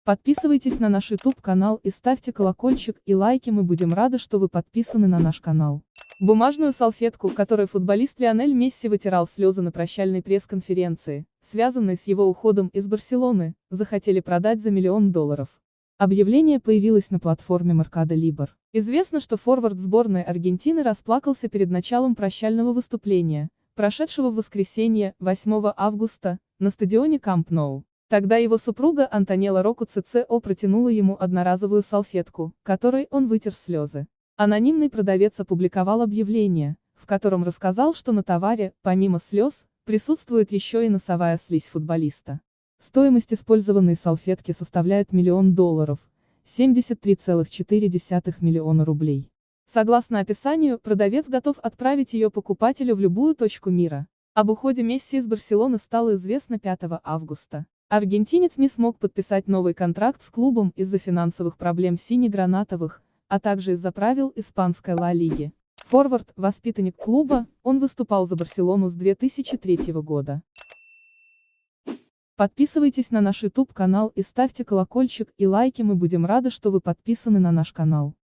Подписывайтесь на наш YouTube канал и ставьте колокольчик и лайки, мы будем рады, что вы подписаны на наш канал. Бумажную салфетку, которой футболист Лионель Месси вытирал слезы на прощальной пресс-конференции, связанной с его уходом из Барселоны, захотели продать за $1 миллион. Объявление появилось на платформе Mercado Libre. Известно, что форвард сборной Аргентины расплакался перед началом прощального выступления, прошедшего в воскресенье, 8 августа, на стадионе Камп Ноу. Тогда его супруга Антонелла Рокку ЦЦО протянула ему одноразовую салфетку, которой он вытер слезы. Анонимный продавец опубликовал объявление, в котором рассказал, что на товаре, помимо слез, присутствует еще и носовая слизь футболиста. Стоимость использованной салфетки составляет $1 миллион, 73,4 миллиона рублей. Согласно описанию, продавец готов отправить ее покупателю в любую точку мира. Об уходе Месси из Барселоны стало известно 5 августа. Аргентинец не смог подписать новый контракт с клубом из-за финансовых проблем сине-гранатовых, а также из-за правил испанской Ла Лиги. Форвард, воспитанник клуба, он выступал за Барселону с 2003 года. Подписывайтесь на наш YouTube канал и ставьте колокольчик и лайки, мы будем рады, что вы подписаны на наш канал.